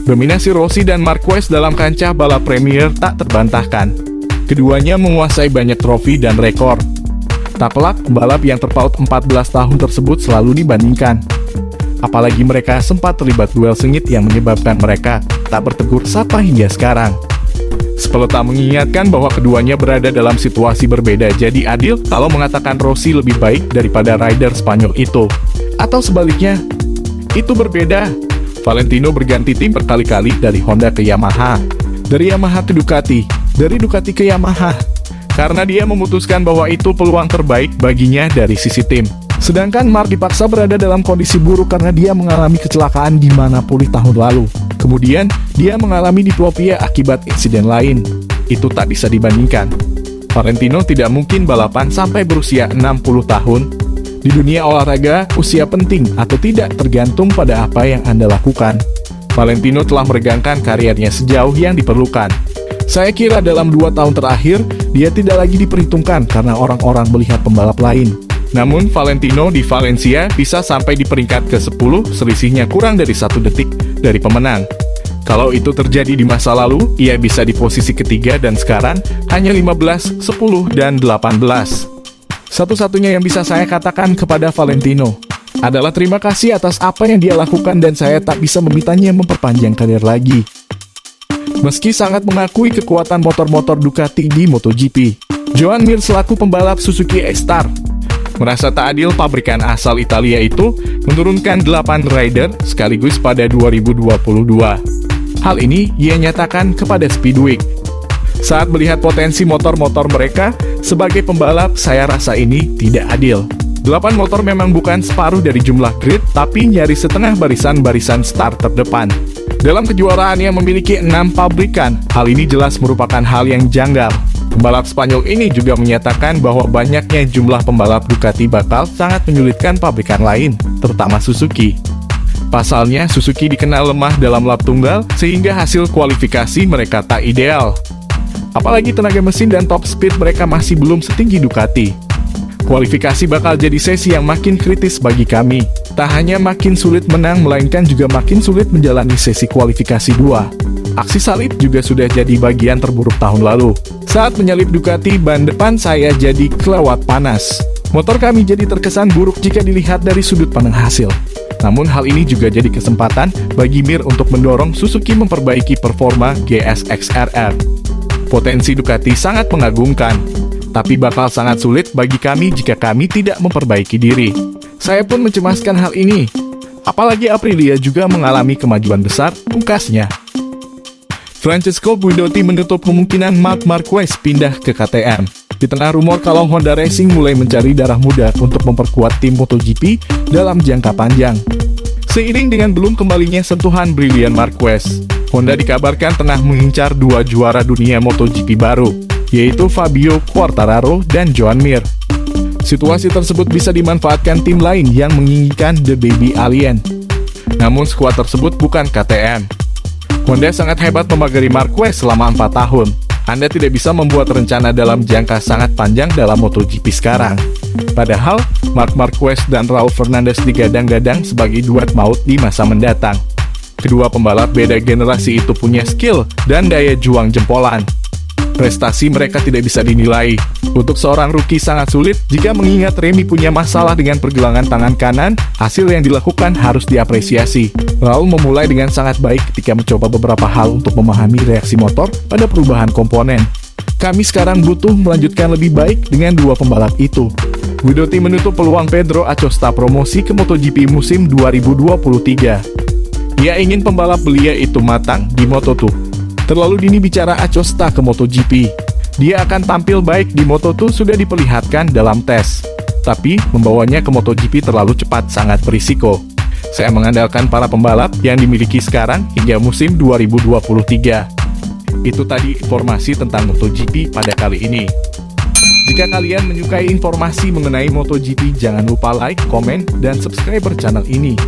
Dominasi Rossi dan Marquez dalam kancah balap Premier tak terbantahkan. Keduanya menguasai banyak trofi dan rekor. Tak pelak, pembalap yang terpaut 14 tahun tersebut selalu dibandingkan. Apalagi mereka sempat terlibat duel sengit yang menyebabkan mereka tak bertegur sapa hingga sekarang. Spelota mengingatkan bahwa keduanya berada dalam situasi berbeda, jadi adil kalau mengatakan Rossi lebih baik daripada rider Spanyol itu. Atau sebaliknya, itu berbeda. Valentino berganti tim berkali-kali dari Honda ke Yamaha, dari Yamaha ke Ducati, dari Ducati ke Yamaha, karena dia memutuskan bahwa itu peluang terbaik baginya dari sisi tim. Sedangkan Mark dipaksa berada dalam kondisi buruk karena dia mengalami kecelakaan di Manapuli tahun lalu. Kemudian, dia mengalami diplopia akibat insiden lain. Itu tak bisa dibandingkan. Valentino tidak mungkin balapan sampai berusia 60 tahun. Di dunia olahraga, usia penting atau tidak tergantung pada apa yang Anda lakukan. Valentino telah meregangkan karirnya sejauh yang diperlukan. Saya kira dalam 2 tahun terakhir, dia tidak lagi diperhitungkan karena orang-orang melihat pembalap lain. Namun, Valentino di Valencia bisa sampai di peringkat ke-10, selisihnya kurang dari 1 detik dari pemenang. Kalau itu terjadi di masa lalu, ia bisa di posisi ketiga dan sekarang hanya 15, 10, dan 18. Satu-satunya yang bisa saya katakan kepada Valentino adalah terima kasih atas apa yang dia lakukan dan saya tak bisa memintanya memperpanjang karir lagi. Meski sangat mengakui kekuatan motor-motor Ducati di MotoGP, Joan Mir selaku pembalap Suzuki X-Star merasa tak adil pabrikan asal Italia itu menurunkan 8 rider sekaligus pada 2022. Hal ini ia nyatakan kepada Speedweek. Saat melihat potensi motor-motor mereka, sebagai pembalap, saya rasa ini tidak adil. 8 motor memang bukan separuh dari jumlah grid, tapi nyaris setengah barisan-barisan start terdepan. Dalam kejuaraan yang memiliki 6 pabrikan, hal ini jelas merupakan hal yang janggal. Pembalap Spanyol ini juga menyatakan bahwa banyaknya jumlah pembalap Ducati bakal sangat menyulitkan pabrikan lain, terutama Suzuki. Pasalnya, Suzuki dikenal lemah dalam lap tunggal, sehingga hasil kualifikasi mereka tak ideal. Apalagi tenaga mesin dan top speed mereka masih belum setinggi Ducati. Kualifikasi bakal jadi sesi yang makin kritis bagi kami. Tak hanya makin sulit menang, melainkan juga makin sulit menjalani sesi kualifikasi 2. Aksi salib juga sudah jadi bagian terburuk tahun lalu. Saat menyalip Ducati, ban depan saya jadi kelewat panas. Motor kami jadi terkesan buruk jika dilihat dari sudut pandang hasil. Namun hal ini juga jadi kesempatan bagi Mir untuk mendorong Suzuki memperbaiki performa GSX-RR. Potensi Ducati sangat mengagumkan, tapi bakal sangat sulit bagi kami jika kami tidak memperbaiki diri. Saya pun mencemaskan hal ini. Apalagi Aprilia juga mengalami kemajuan besar, pungkasnya. Francesco Guidotti menutup kemungkinan Marc Marquez pindah ke KTM. Di tengah rumor kalau Honda Racing mulai mencari darah muda untuk memperkuat tim MotoGP dalam jangka panjang. Seiring dengan belum kembalinya sentuhan brilian Marquez, Honda dikabarkan tengah mengincar 2 juara dunia MotoGP baru, yaitu Fabio Quartararo dan Joan Mir. Situasi tersebut bisa dimanfaatkan tim lain yang menginginkan The Baby Alien. Namun skuad tersebut bukan KTM. Honda sangat hebat memagari Marquez selama 4 tahun. Anda tidak bisa membuat rencana dalam jangka sangat panjang dalam MotoGP sekarang. Padahal, Marc Marquez dan Raul Fernandez digadang-gadang sebagai duet maut di masa mendatang. Kedua pembalap beda generasi itu punya skill dan daya juang jempolan. Prestasi mereka tidak bisa dinilai. Untuk seorang rookie sangat sulit jika mengingat Remy punya masalah dengan pergelangan tangan kanan, hasil yang dilakukan harus diapresiasi. Raul memulai dengan sangat baik ketika mencoba beberapa hal untuk memahami reaksi motor pada perubahan komponen. Kami sekarang butuh melanjutkan lebih baik dengan 2 pembalap itu. Guidotti menutup peluang Pedro Acosta promosi ke MotoGP musim 2023. Dia ingin pembalap belia itu matang di Moto2. Terlalu dini bicara Acosta ke MotoGP. Dia akan tampil baik di Moto2 sudah diperlihatkan dalam tes. Tapi, membawanya ke MotoGP terlalu cepat sangat berisiko. Saya mengandalkan para pembalap yang dimiliki sekarang hingga musim 2023. Itu tadi informasi tentang MotoGP pada kali ini. Jika kalian menyukai informasi mengenai MotoGP, jangan lupa like, komen, dan subscribe channel ini.